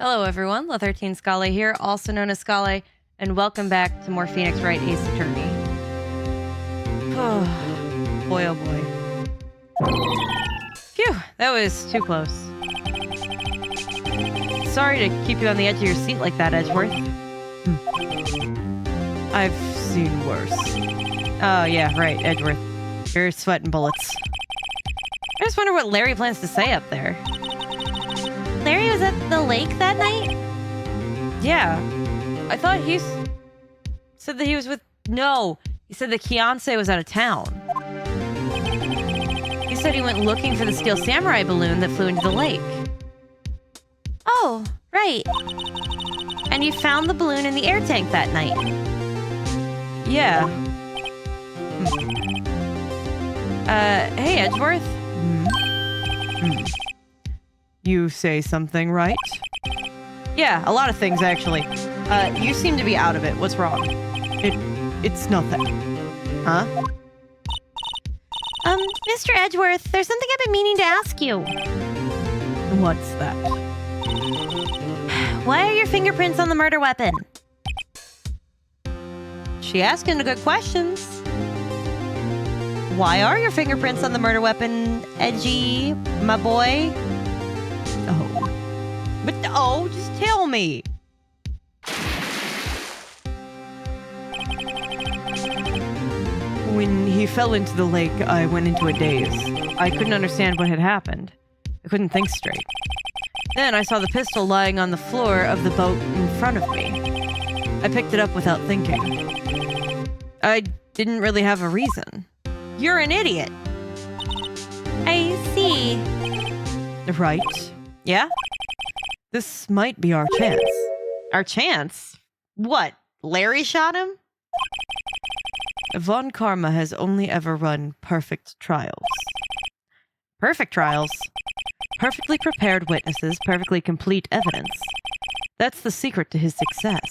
Hello everyone, La 13 Scala here, also known as Scala, and welcome back to more Phoenix Wright Ace Attorney. Oh, boy oh boy. Phew, that was too close. Sorry to keep you on the edge of your seat like that, Edgeworth. I've seen worse. Oh yeah, right, Edgeworth. You're sweating bullets. I just wonder what Larry plans to say up there. Larry was at the lake that night? Yeah. I thought he said that he was with... No. He said that Kianse was out of town. He said he went looking for the Steel Samurai balloon that flew into the lake. Oh, right. And you found the balloon in the air tank that night? Yeah. Hey, Edgeworth. You say something, right? Yeah, a lot of things, actually. You seem to be out of it. What's wrong? It's nothing. Huh? Mr. Edgeworth, there's something I've been meaning to ask you. What's that? Why are your fingerprints on the murder weapon? She asking the good questions. Why are your fingerprints on the murder weapon, Edgy, my boy? Oh, just tell me. When he fell into the lake, I went into a daze. I couldn't understand what had happened. I couldn't think straight. Then I saw the pistol lying on the floor of the boat in front of me. I picked it up without thinking. I didn't really have a reason. You're an idiot. I see. Right? Yeah? This might be our chance. Our chance? What? Larry shot him? Von Karma has only ever run perfect trials. Perfect trials? Perfectly prepared witnesses, perfectly complete evidence. That's the secret to his success.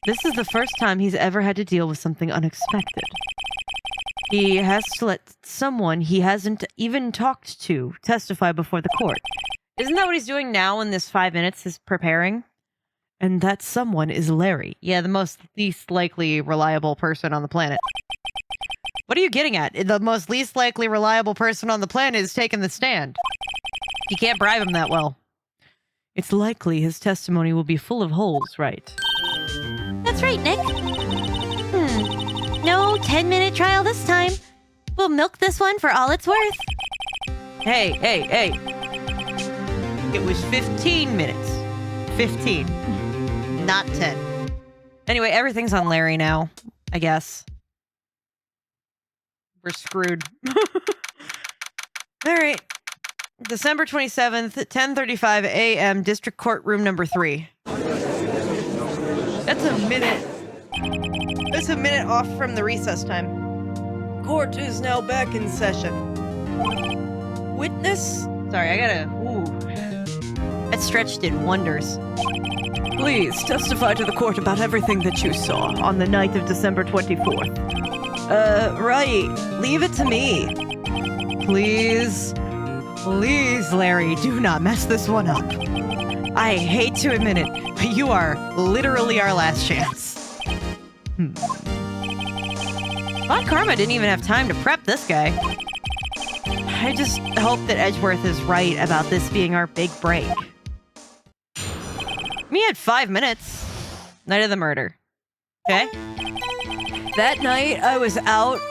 This is the first time he's ever had to deal with something unexpected. He has to let someone he hasn't even talked to testify before the court. Isn't that what he's doing now in this 5 minutes, is preparing? And that someone is Larry. Yeah, the least likely reliable person on the planet. What are you getting at? The most least likely reliable person on the planet is taking the stand. You can't bribe him that well. It's likely his testimony will be full of holes, right? That's right, Nick. No 10-minute trial this time. We'll milk this one for all it's worth. Hey. It was 15 minutes. 15. Not 10. Anyway, everything's on Larry now, I guess. We're screwed. All right. December 27th, 10:35 a.m., District Court Room number 3. That's a minute. That's a minute off from the recess time. Court is now back in session. Witness? Sorry, I gotta... Ooh. That stretch did wonders. Please testify to the court about everything that you saw on the night of December 24th. Right. Leave it to me. Please. Please, Larry, do not mess this one up. I hate to admit it, but you are literally our last chance. Von Karma didn't even have time to prep this guy. I just hope that Edgeworth is right about this being our big break. We had 5 minutes. Night of the murder. Okay? That night, I was out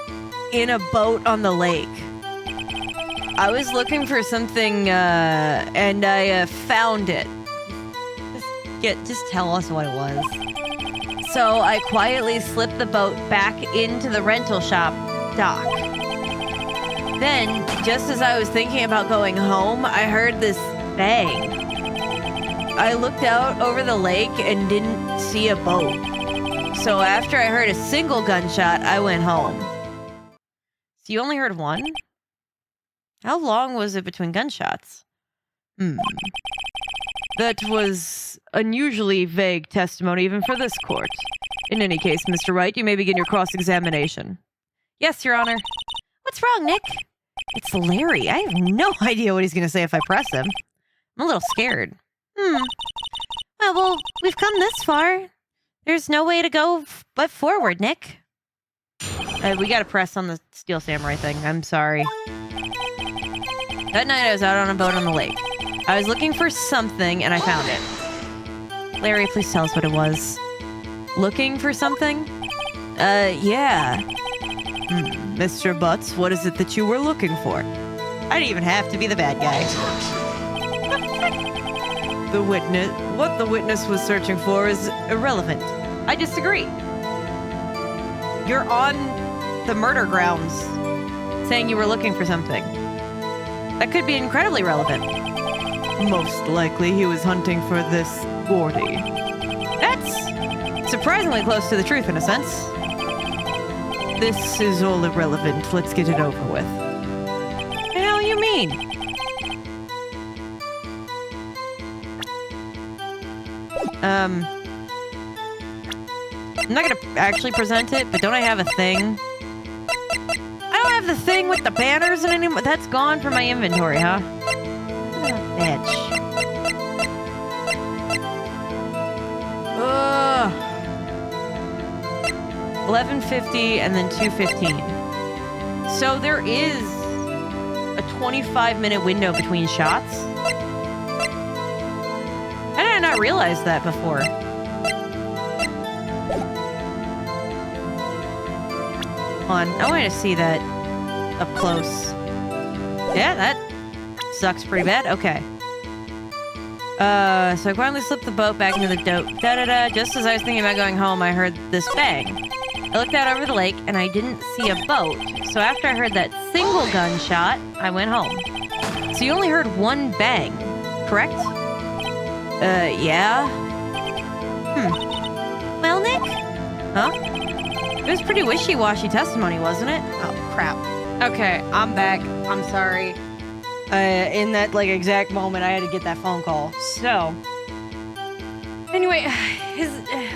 in a boat on the lake. I was looking for something, and I found it. Just tell us what it was. So I quietly slipped the boat back into the rental shop dock. Then, just as I was thinking about going home, I heard this bang. I looked out over the lake and didn't see a boat. So after I heard a single gunshot, I went home. So you only heard one? How long was it between gunshots? That was unusually vague testimony even for this court. In any case, Mr. Wright, you may begin your cross-examination. Yes, Your Honor. What's wrong, Nick? It's Larry. I have no idea what he's going to say if I press him. I'm a little scared. We've come this far. There's no way to go but forward, Nick. We gotta press on the Steel Samurai thing. I'm sorry. That night I was out on a boat on the lake. I was looking for something and I found it. Larry, please tell us what it was. Looking for something? Yeah. Mr. Butts, what is it that you were looking for? I didn't even have to be the bad guy. What the witness was searching for is irrelevant. I disagree. You're on the murder grounds saying you were looking for something. That could be incredibly relevant. Most likely he was hunting for this Gordy. That's surprisingly close to the truth in a sense. This is all irrelevant. Let's get it over with. What the hell you mean? I'm not gonna actually present it, but don't I have a thing? I don't have the thing with the banners and anymore. That's gone from my inventory, huh? Oh, bitch. Ugh. 11:50 and then 2:15. So there is a 25-minute window between shots. How did I not realize that before? On. I want to see that up close. Yeah, that sucks pretty bad. Okay. So I quietly slipped the boat back into the dope. Da-da-da. Just as I was thinking about going home, I heard this bang. I looked out over the lake, and I didn't see a boat. So after I heard that single gunshot, I went home. So you only heard one bang, correct? Yeah? Well, Nick? Huh? It was pretty wishy-washy testimony, wasn't it? Oh, crap. Okay, I'm back. I'm sorry. In that, exact moment, I had to get that phone call. So, anyway,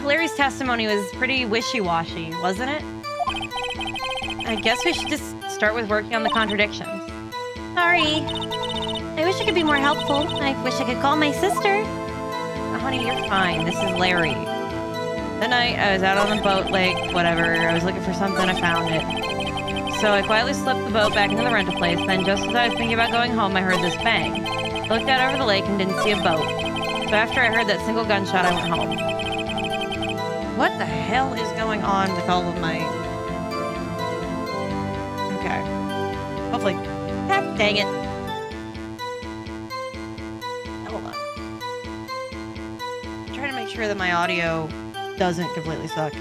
Larry's testimony was pretty wishy-washy, wasn't it? I guess we should just start with working on the contradictions. Sorry. I wish I could be more helpful. I wish I could call my sister. Oh, honey, you're fine. This is Larry. That night, I was out on the boat, whatever. I was looking for something, I found it. So I quietly slipped the boat back into the rental place. Then, just as I was thinking about going home, I heard this bang. I looked out over the lake and didn't see a boat. So after I heard that single gunshot, I went home. What the hell is going on with all of my... Okay. Hopefully... Ah, dang it. Hold on. I'm trying to make sure that my audio doesn't completely suck.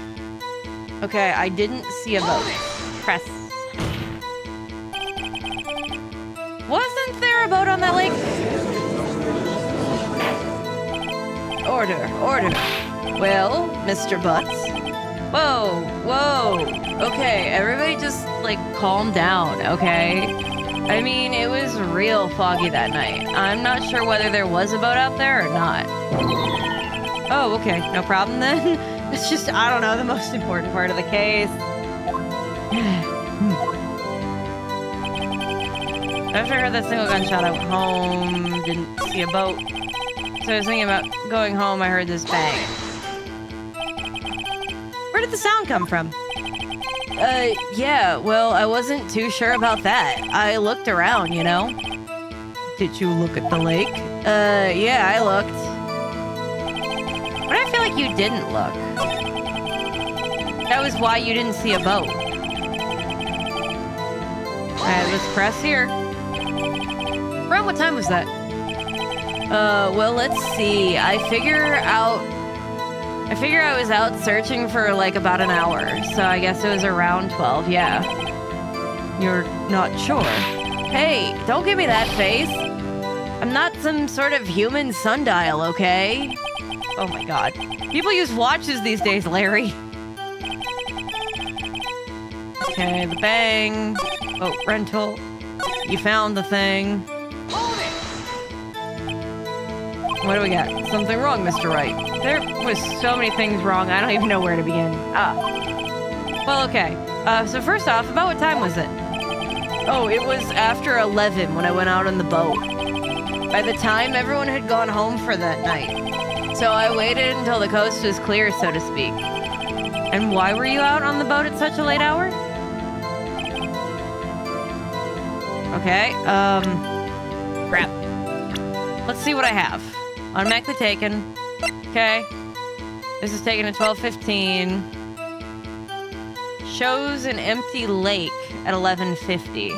Okay, I didn't see a boat. Press. Wasn't there a boat on that lake? Order, order. Well, Mr. Butts. Whoa, whoa. Okay, everybody just, calm down, okay? I mean, it was real foggy that night. I'm not sure whether there was a boat out there or not. Oh, okay. No problem then. It's just, I don't know, the most important part of the case. After I heard that single gunshot, I went home, didn't see a boat. So I was thinking about going home, I heard this bang. Where did the sound come from? Yeah, well, I wasn't too sure about that. I looked around, you know? Did you look at the lake? Yeah, I looked. But I feel like you didn't look. That was why you didn't see a boat. Alright, let's press here. Around what time was that? Well, let's see. I figure I was out searching for about an hour. So I guess it was around 12, yeah. You're not sure? Hey, don't give me that face. I'm not some sort of human sundial, okay? Oh my god. People use watches these days, Larry. Okay, the bang. Oh, rental. You found the thing. What do we got? Something wrong, Mr. Wright. There was so many things wrong, I don't even know where to begin. Well, okay. So first off, about what time was it? Oh, it was after 11 when I went out on the boat. By the time everyone had gone home for that night. So I waited until the coast was clear, so to speak. And why were you out on the boat at such a late hour? Okay, crap. Let's see what I have. Automatically taken. Okay. This is taken at 12:15. Shows an empty lake at 11:50.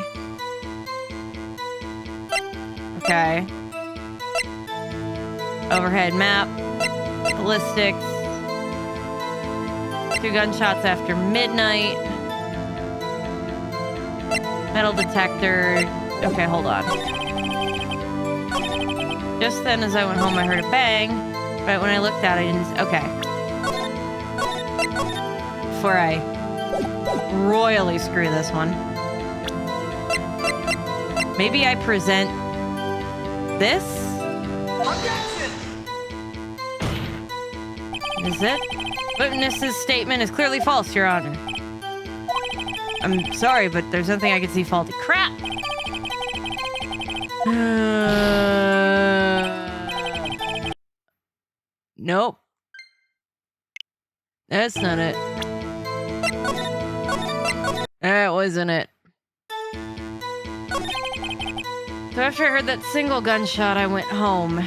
Okay. Overhead map. Ballistics. 2 gunshots after midnight. Metal detector. Okay, hold on. Just then as I went home, I heard a bang. But when I looked out, I didn't... Okay. Before I royally screw this one. Maybe I present this? Is it? Witness's statement is clearly false, Your Honor. I'm sorry, but there's nothing I can see faulty. Crap! Nope. That's not it. That wasn't it. So after I heard that single gunshot, I went home.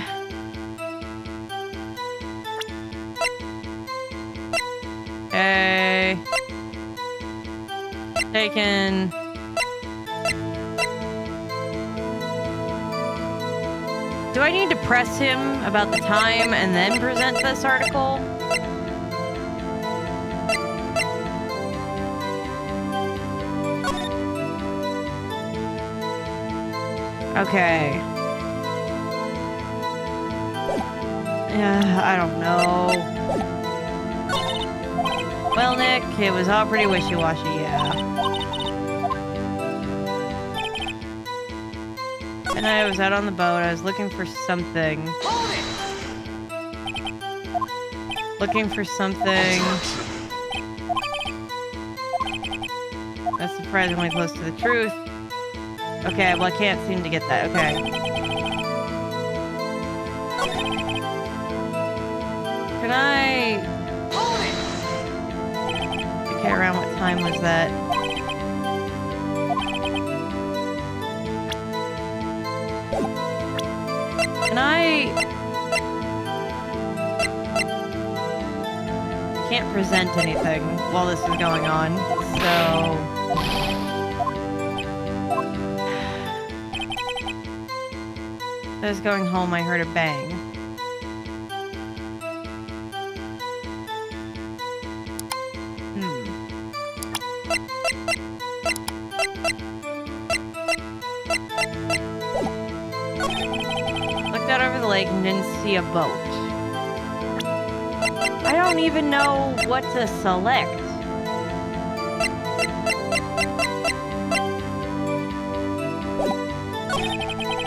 Okay. Taken. Do I need to press him about the time and then present this article? Okay. Yeah, I don't know. Well, Nick, it was all pretty wishy-washy, yeah. And I was out on the boat. I was looking for something. Looking for something. That's surprisingly close to the truth. Okay, well, I can't seem to get that. Okay. Can I... Okay, around what time was that? Can I... Can't present anything while this is going on, so... I was going home, I heard a bang. Looked out over the lake and didn't see a boat. I don't even know what to select.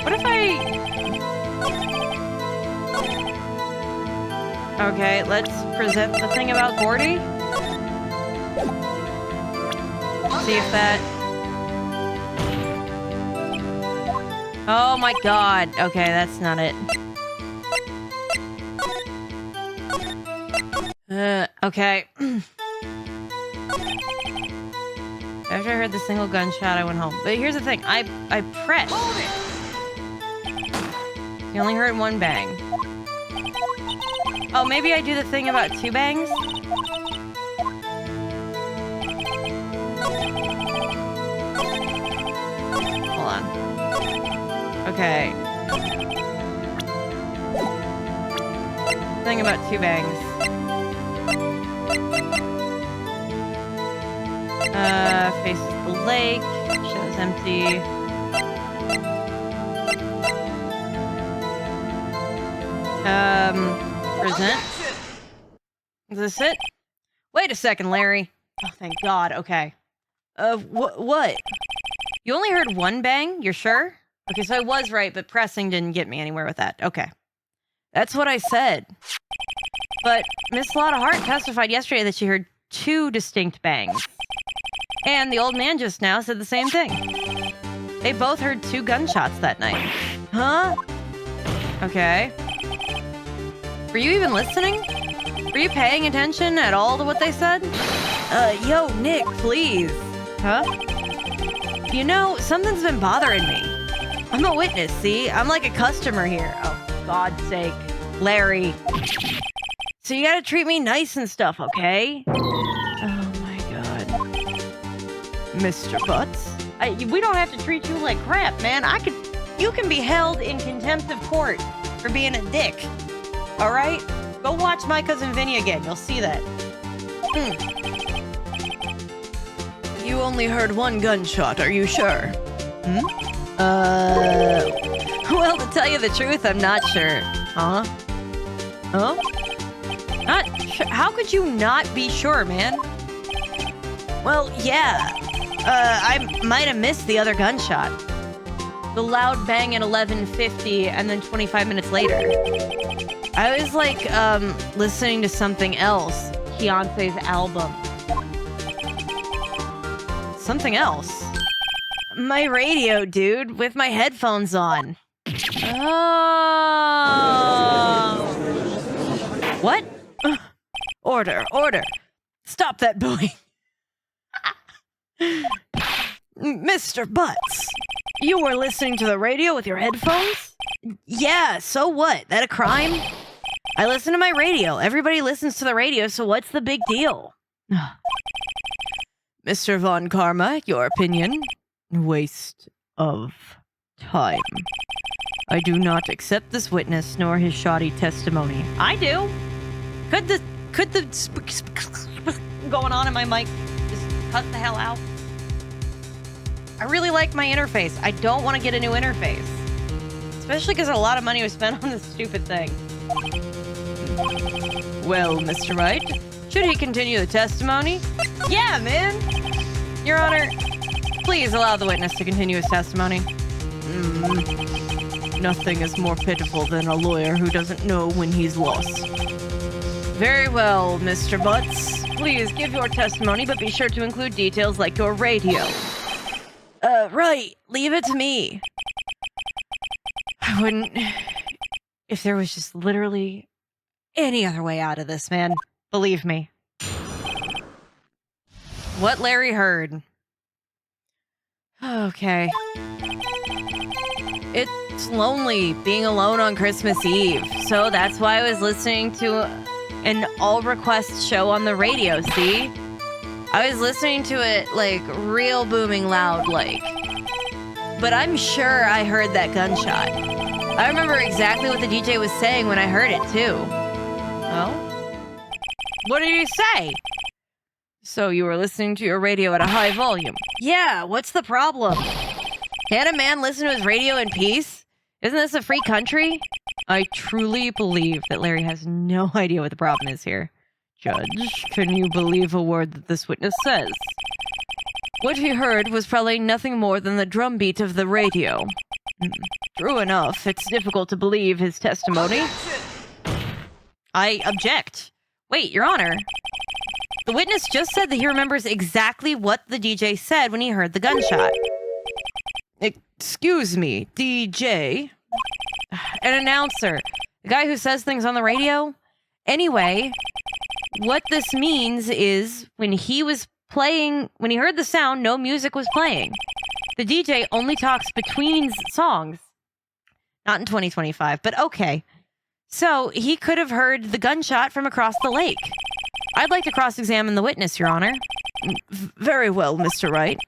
What if I... Okay, let's present the thing about Gordy. See if that... Oh my god. Okay, that's not it. Okay. After I heard the single gunshot, I went home. But here's the thing. I pressed. You only heard one bang. Oh, maybe I do the thing about 2 bangs? Hold on. Okay. Thing about 2 bangs. Faces the lake. Shows empty. Present. Is this it? Wait a second, Larry. Oh, thank God. Okay. What? You only heard 1 bang? You're sure? Okay, so I was right, but pressing didn't get me anywhere with that. Okay. That's what I said. But Miss Lotta Hart testified yesterday that she heard 2 distinct bangs. And the old man just now said the same thing. They both heard 2 gunshots that night. Huh? Okay. Were you even listening? Were you paying attention at all to what they said? Yo, Nick, please. Huh? You know, something's been bothering me. I'm a witness, see? I'm like a customer here. Oh, God's sake. Larry. So you gotta treat me nice and stuff, okay? Oh my God. Mr. Butts? We don't have to treat you like crap, man. You can be held in contempt of court for being a dick. All right? Go watch My Cousin Vinny again. You'll see that. You only heard one gunshot, are you sure? Well, to tell you the truth, I'm not sure. Huh? Not sure? How could you not be sure, man? Well, yeah. I might have missed the other gunshot. The loud bang at 11:50 and then 25 minutes later. I was like, listening to something else. Beyonce's album. Something else? My radio, dude, with my headphones on. Oh. What? Order. Stop that booing. Mr. Butts, you were listening to the radio with your headphones? Yeah, so what? That a crime? I listen to my radio. Everybody listens to the radio, so what's the big deal? Mr. Von Karma, your opinion? Waste of time. I do not accept this witness nor his shoddy testimony. I do. Could the going on in my mic just cut the hell out? I really like my interface. I don't want to get a new interface. Especially because a lot of money was spent on this stupid thing. Well, Mr. Wright, should he continue the testimony? Yeah, man. Your Honor, please allow the witness to continue his testimony. Nothing is more pitiful than a lawyer who doesn't know when he's lost. Very well, Mr. Butts. Please give your testimony, but be sure to include details like your radio. Right. Leave it to me. I wouldn't... If there was just literally any other way out of this, man. Believe me. What Larry heard. Okay. It's lonely being alone on Christmas Eve, so that's why I was listening to an all-request show on the radio, see? I was listening to it, like, real booming loud, like. But I'm sure I heard that gunshot. I remember exactly what the DJ was saying when I heard it, too. Oh? What did he say? So you were listening to your radio at a high volume? Yeah, what's the problem? Can't a man listen to his radio in peace? Isn't this a free country? I truly believe that Larry has no idea what the problem is here. Judge, can you believe a word that this witness says? What he heard was probably nothing more than the drumbeat of the radio. True enough, it's difficult to believe his testimony. I object. Wait, Your Honor. The witness just said that he remembers exactly what the DJ said when he heard the gunshot. Excuse me, DJ? An announcer. The guy who says things on the radio? Anyway, what this means is when he heard the sound, no music was playing. The DJ only talks between songs. Not in 2025, but okay. So he could have heard the gunshot from across the lake. I'd like to cross-examine the witness, Your Honor. Very well, Mr. Wright.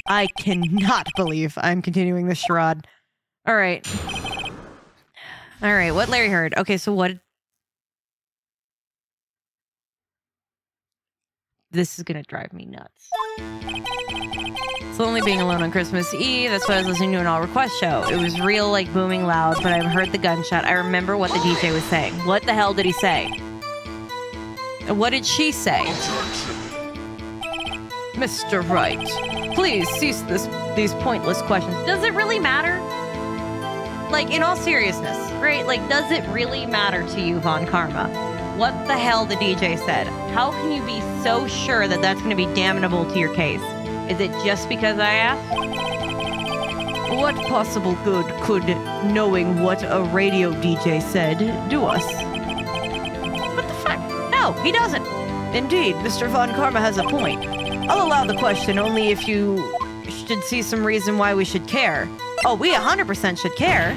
I cannot believe I'm continuing this charade. All right, what Larry heard. Okay, so what... This is gonna drive me nuts. It's lonely being alone on Christmas Eve. That's why I was listening to an all-request show. It was real, like, booming loud, but I heard the gunshot. I remember what the DJ was saying. What the hell did he say? What did she say? Mr. Wright, please cease these pointless questions. Does it really matter? Like, in all seriousness, right? Like, does it really matter to you, Von Karma? What the hell the DJ said? How can you be so sure that that's going to be damnable to your case? Is it just because I asked? What possible good could knowing what a radio DJ said do us? No, he doesn't. Indeed, Mr. Von Karma has a point. I'll allow the question only if you should see some reason why we should care. Oh, we 100% should care.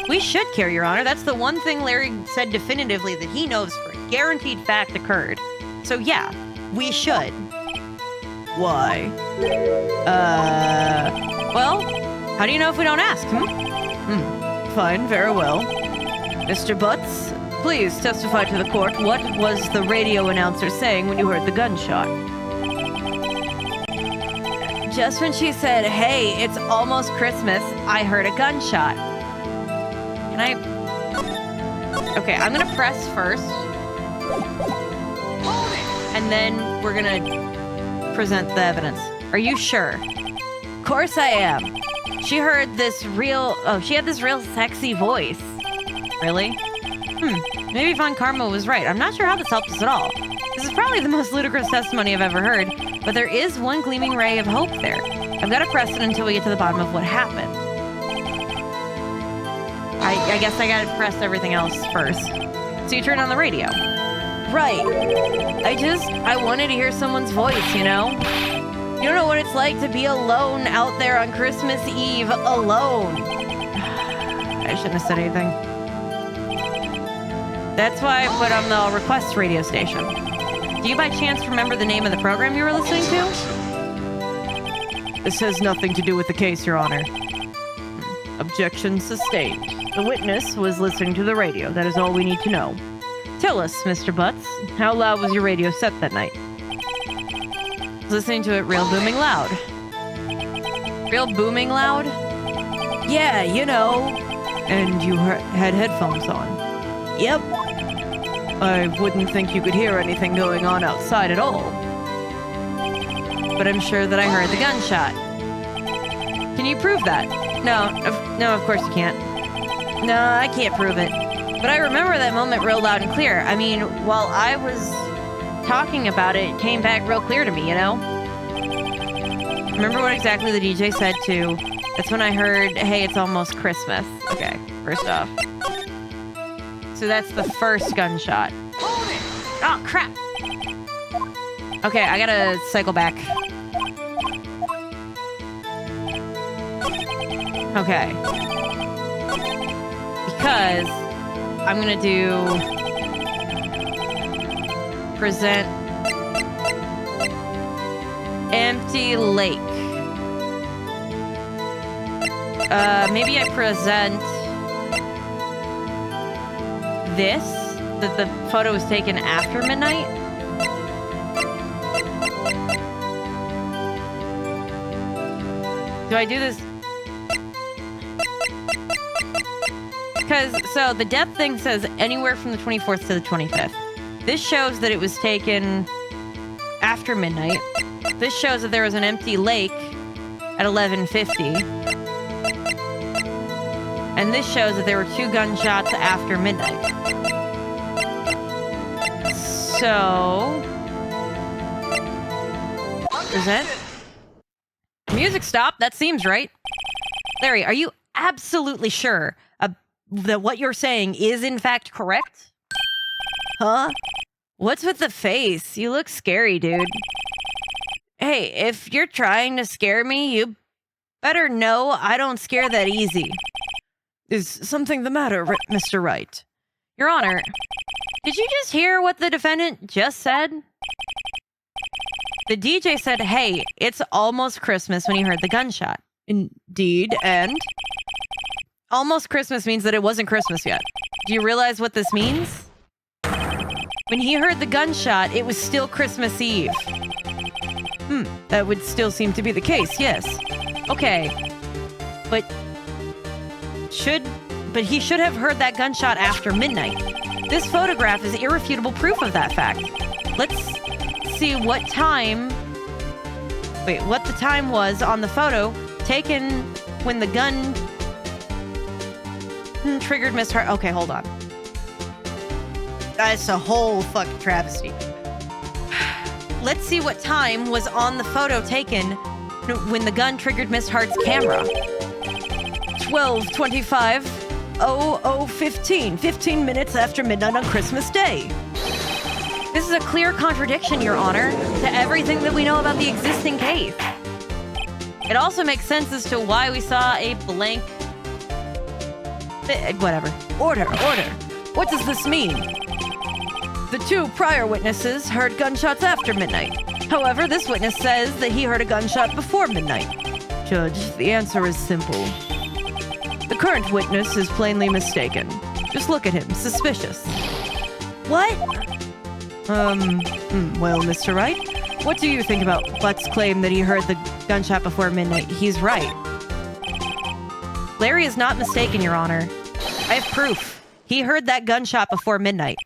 We should care, Your Honor. That's the one thing Larry said definitively that he knows for a guaranteed fact occurred. So yeah, we should. Why? Well, how do you know if we don't ask, Fine, very well. Mr. Butts, please testify to the court. What was the radio announcer saying when you heard the gunshot? Just when she said, hey, it's almost Christmas, I heard a gunshot. Can I... Okay, I'm gonna press first. And then we're gonna present the evidence. Are you sure? Of course I am. She heard this real... Oh, she had this real sexy voice. Really? Maybe Von Karma was right. I'm not sure how this helps us at all. This is probably the most ludicrous testimony I've ever heard, but there is one gleaming ray of hope there. I've got to press it until we get to the bottom of what happened. I guess I gotta press everything else first. So you turn on the radio. Right. I wanted to hear someone's voice, you know? You don't know what it's like to be alone out there on Christmas Eve, alone. I shouldn't have said anything. That's why I put on the request radio station. Do you by chance remember the name of the program you were listening to? This has nothing to do with the case, Your Honor. Objection sustained. The witness was listening to the radio. That is all we need to know. Tell us, Mr. Butts, how loud was your radio set that night? I was listening to it real booming loud. Real booming loud? Yeah, you know. And you had headphones on? Yep. I wouldn't think you could hear anything going on outside at all. But I'm sure that I heard the gunshot. Can you prove that? No, of course you can't. No, I can't prove it. But I remember that moment real loud and clear. I mean, while I was talking about it, it came back real clear to me, you know? Remember what exactly the DJ said, too. That's when I heard, hey, it's almost Christmas. Okay, first off. So that's the first gunshot. Oh, crap! Okay, I gotta cycle back. Okay. Because I'm gonna do present empty lake. Maybe I present this, that the photo was taken after midnight. Do I do this? Because, so the death thing says anywhere from the 24th to the 25th. This shows that it was taken after midnight. This shows that there was an empty lake at 11:50. And this shows that there were 2 gunshots after midnight. So... Present? Music stop. That seems right. Larry, are you absolutely sure that what you're saying is in fact correct? Huh? What's with the face? You look scary, dude. Hey, if you're trying to scare me, you better know I don't scare that easy. Is something the matter, Mr. Wright? Your Honor, did you just hear what the defendant just said? The DJ said, hey, it's almost Christmas when he heard the gunshot. Indeed, and? Almost Christmas means that it wasn't Christmas yet. Do you realize what this means? When he heard the gunshot, it was still Christmas Eve. That would still seem to be the case, yes. Okay. But he should have heard that gunshot after midnight. This photograph is irrefutable proof of that fact. Let's see what the time was on the photo taken when the gun triggered Miss Hart. Okay, hold on. That's a whole fucking travesty. Let's see what time was on the photo taken when the gun triggered Miss Hart's camera. 12:25, 00:15, 15 minutes after midnight on Christmas Day. This is a clear contradiction, Your Honor, to everything that we know about the existing case. It also makes sense as to why we saw a blank... Whatever. Order. What does this mean? The two prior witnesses heard gunshots after midnight. However, this witness says that he heard a gunshot before midnight. Judge, the answer is simple. The current witness is plainly mistaken. Just look at him. Suspicious. What? Well, Mr. Wright, what do you think about Butt's claim that he heard the gunshot before midnight? He's right. Larry is not mistaken, Your Honor. I have proof. He heard that gunshot before midnight.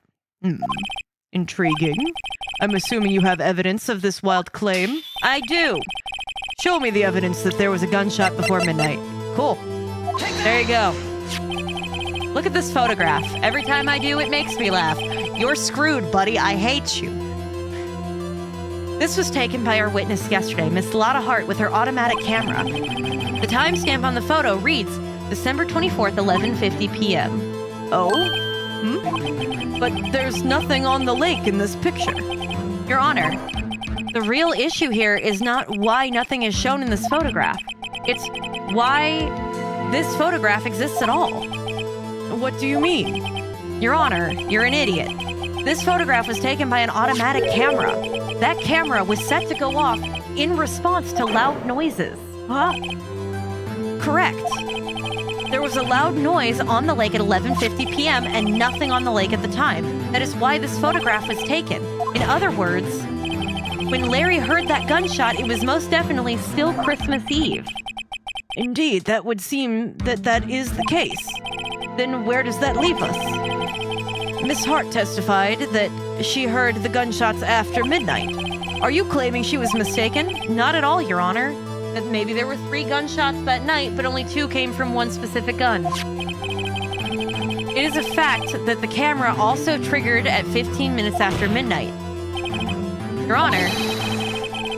Intriguing. I'm assuming you have evidence of this wild claim? I do. Show me the evidence that there was a gunshot before midnight. Cool. There you go. Look at this photograph. Every time I do, it makes me laugh. You're screwed, buddy. I hate you. This was taken by our witness yesterday, Miss Lotta Hart, with her automatic camera. The timestamp on the photo reads December 24th, 11:50 p.m. Oh? But there's nothing on the lake in this picture. Your Honor, the real issue here is not why nothing is shown in this photograph. It's why this photograph exists at all. What do you mean? Your Honor, you're an idiot. This photograph was taken by an automatic camera. That camera was set to go off in response to loud noises. Huh? Correct. There was a loud noise on the lake at 11:50 p.m. and nothing on the lake at the time. That is why this photograph was taken. In other words, when Larry heard that gunshot, it was most definitely still Christmas Eve. Indeed, that would seem that is the case. Then where does that leave us? Miss Hart testified that she heard the gunshots after midnight. Are you claiming she was mistaken? Not at all, Your Honor. That maybe there were 3 gunshots that night, but only 2 came from one specific gun. It is a fact that the camera also triggered at 15 minutes after midnight. Your Honor,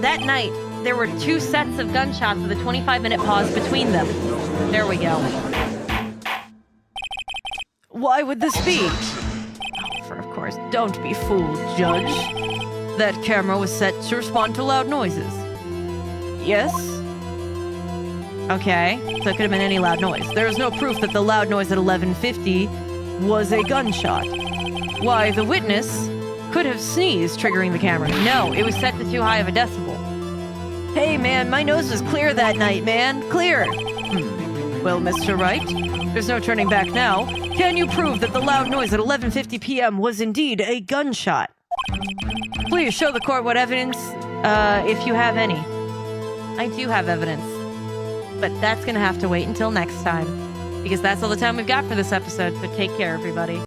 that night, there were 2 sets of gunshots with a 25-minute pause between them. There we go. Why would this be? Of course, don't be fooled, Judge. That camera was set to respond to loud noises. Yes? Okay, so it could have been any loud noise. There is no proof that the loud noise at 11:50 was a gunshot. Why, the witness could have sneezed, triggering the camera. No, it was set to too high of a decibel. Hey, man, my nose was clear that night, man. Clear. Well, Mr. Wright, there's no turning back now. Can you prove that the loud noise at 11:50 p.m. was indeed a gunshot? Please show the court what evidence, if you have any. I do have evidence. But that's gonna have to wait until next time. Because that's all the time we've got for this episode, so take care, everybody.